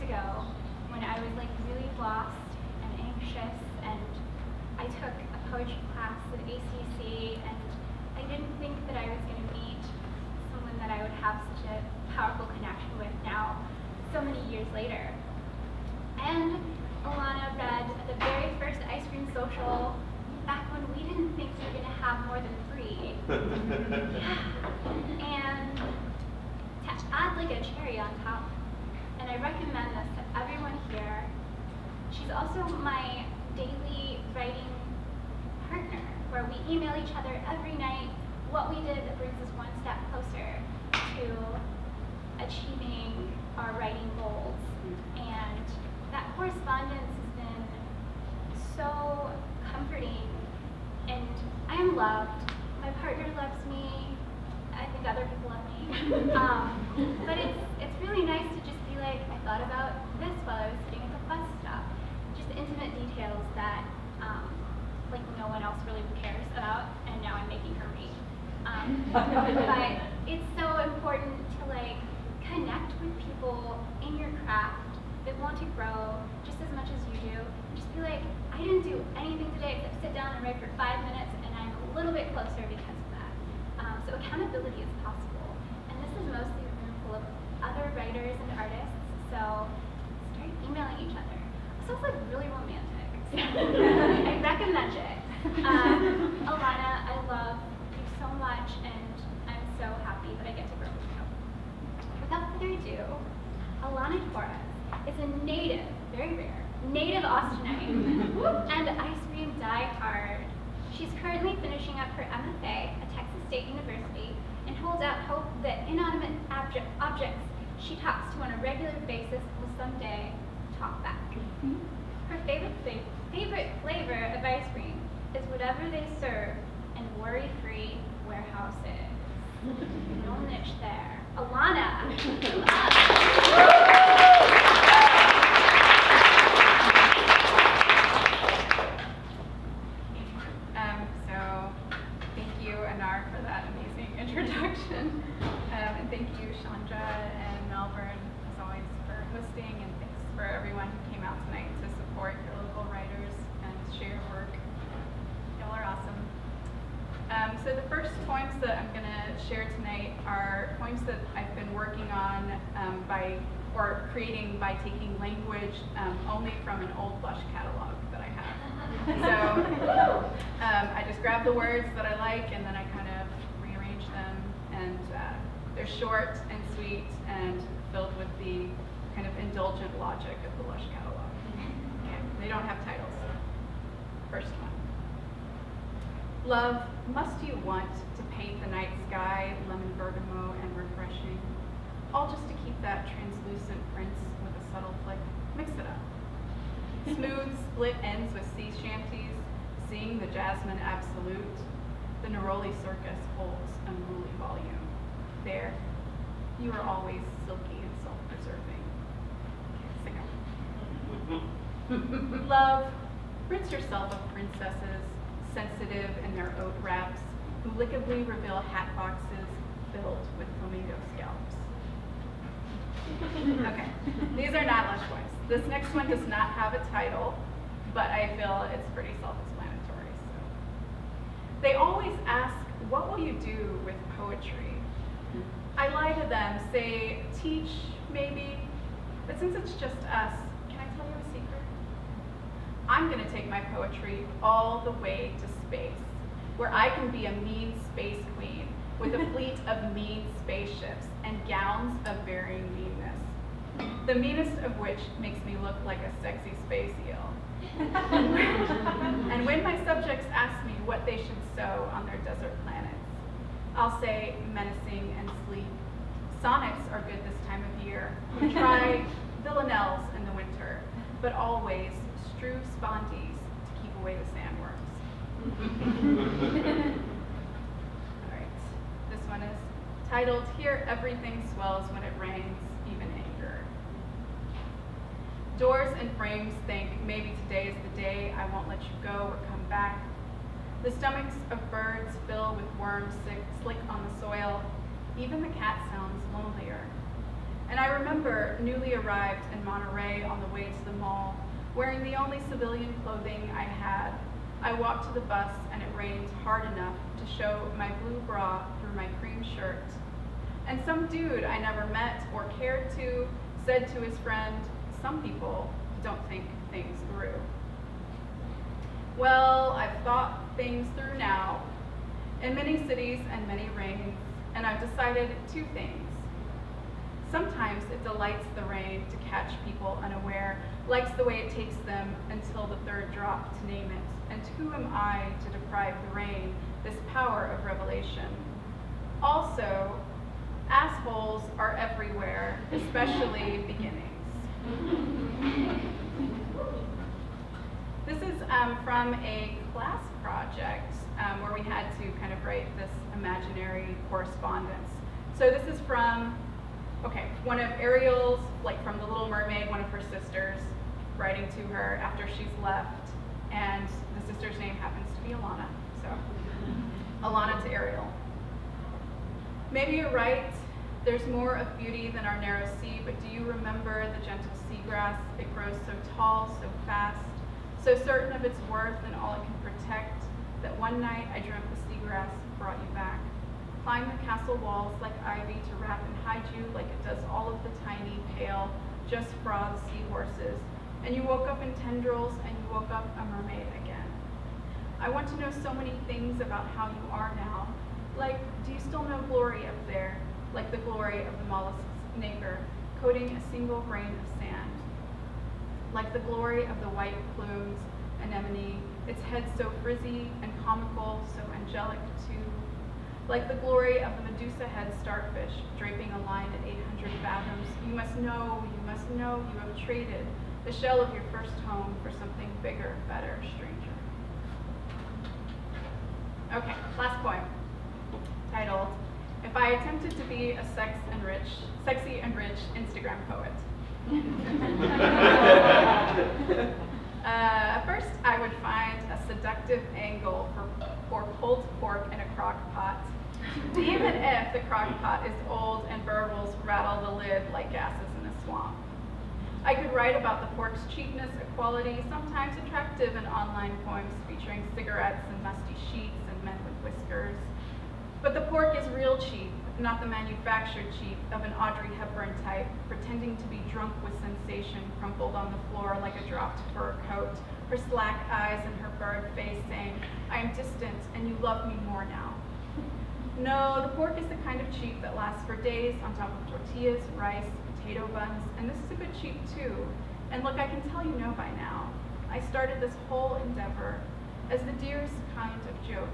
ago when I was like really lost and anxious, and I took a poetry class at ACC, and I didn't think that I was going to meet someone that I would have such a powerful connection with now, so many years later. And Alana read at the very first ice cream social back when we didn't think we were going to have more than 3. And to add like a cherry on top, and I recommend this to everyone here, she's also my daily writing partner, where we email each other every night what we did that brings us one step closer to achieving our writing goals. And that correspondence has been so comforting, and I am loved. My partner loves me. I think other people love me. But it's really nice to just be like, I thought about this while I was sitting at the bus stop. Just intimate details that like no one else really cares about, and now I'm making her read. But it's so important to like connect with people in your craft that want to grow just as much as you do. Just be like, I didn't do anything today except sit down and write for 5 minutes, and I'm a little bit closer because of that. So accountability is possible. And this is mostly a room full of other writers and artists, so start emailing each other. It sounds like really romantic, so I recommend it. Alana, I love you so much, and I'm so happy that I get to work with you. Without further ado, Alana Torrez is a native, very rare, native Austinite and I Scream diehard. She's currently finishing up her MFA at Texas State University and holds out hope that inanimate objects she talks to on a regular basis will someday talk back. Her favorite flavor of ice cream is whatever they serve in WorryFree warehouses. No niche there. Alana, So thank you, Anar, for that amazing introduction. And thank you, Chandra and Malvern, as always, for hosting, and thanks for everyone who came out tonight to support your local writers and share your work. Y'all are awesome. So the first poems that I'm going to share tonight are poems that I've been working on creating by taking language only from an old Lush catalog that I have. So I just grab the words that I like, and then I kind of rearrange them, and they're short and sweet and filled with the kind of indulgent logic of the Lush catalog. Okay. They don't have titles. First one. Love, must you want to paint the night sky lemon bergamot and refreshing, all just to keep that translucent prince with a subtle flick? Mix it up. Smooth split ends with sea shanties, seeing the jasmine absolute. The Neroli circus holds unruly volume. There, you are always silky and self-preserving. Sing it. Love, rinse yourself of princesses, sensitive in their oat wraps, who lickably reveal hat boxes filled with flamingo scalps. Okay, these are not Lush poems. This next one does not have a title, but I feel it's pretty self-explanatory. So, they always ask, what will you do with poetry? I lie to them, say, teach, maybe, but since it's just us, can I tell you a secret? I'm gonna take my poetry all the way to space, where I can be a mean space queen with a fleet of mean spaceships and gowns of varying meanness, the meanest of which makes me look like a sexy space eel. And when my subjects ask me what they should sow on their desert planets, I'll say menacing and sleek. Sonnets are good this time of year. Try villanelles in the winter, but always strew spondees to keep away the sandworms. All right, this one is titled, Here Everything Swells When It Rains, Even Anger. Doors and frames think maybe today is the day I won't let you go or come back. The stomachs of birds fill with worms slick on the soil. Even the cat sounds lonelier. And I remember newly arrived in Monterey on the way to the mall, wearing the only civilian clothing I had. I walked to the bus and it rained hard enough to show my blue bra through my cream shirt. And some dude I never met or cared to said to his friend, "Some people don't think things through." Well, I've thought things through now, in many cities and many rains, and I've decided two things. Sometimes it delights the rain to catch people unaware, likes the way it takes them until the third drop to name it. And who am I to deprive the rain this power of revelation? Also, assholes are everywhere, especially beginnings. This is from a class project where we had to kind of write this imaginary correspondence. So this is from, one of Ariel's, like from The Little Mermaid, one of her sisters, writing to her after she's left, and the sister's name happens to be Alana, so Alana to Ariel. Maybe you're right, there's more of beauty than our narrow sea, but do you remember the gentle seagrass? It grows so tall, so fast, so certain of its worth and all it can protect, that one night I dreamt the seagrass brought you back. Climb the castle walls like ivy to wrap and hide you like it does all of the tiny, pale, just frothed seahorses. And you woke up in tendrils and you woke up a mermaid again. I want to know so many things about how you are now. Like, do you still know glory up there? Like the glory of the mollusk's neighbor, coating a single grain of sand. Like the glory of the white plumes anemone, its head so frizzy and comical, so angelic too. Like the glory of the Medusa head starfish, draping a line at 800 fathoms. You must know you have traded the shell of your first home for something bigger, better, stranger. Okay, last poem, titled, If I Attempted to Be a Sexy and Rich Instagram Poet. First, I would find a seductive angle for pulled pork in a crock pot, even if the crock pot is old and burbles rattle the lid like gases in a swamp. I could write about the pork's cheapness, equality, sometimes attractive in online poems featuring cigarettes and musty sheets and men with whiskers. But the pork is real cheap, not the manufactured cheap of an Audrey Hepburn type, pretending to be drunk with sensation, crumpled on the floor like a dropped fur coat, her slack eyes and her bird face saying, I am distant and you love me more now. No, the pork is the kind of cheap that lasts for days on top of tortillas, rice, potato buns, and this is a good cheap too. And look, I can tell you know by now, I started this whole endeavor as the dearest kind of joke,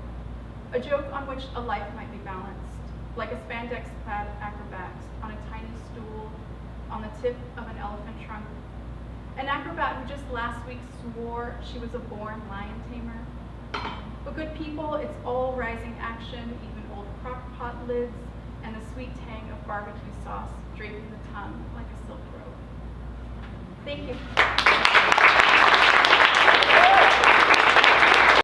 a joke on which a life might be balanced, like a spandex-clad acrobat on a tiny stool on the tip of an elephant trunk. An acrobat who just last week swore she was a born lion tamer. But good people, it's all rising action, even old crock pot lids, and the sweet tang of barbecue sauce draping the tongue like a silk robe. Thank you.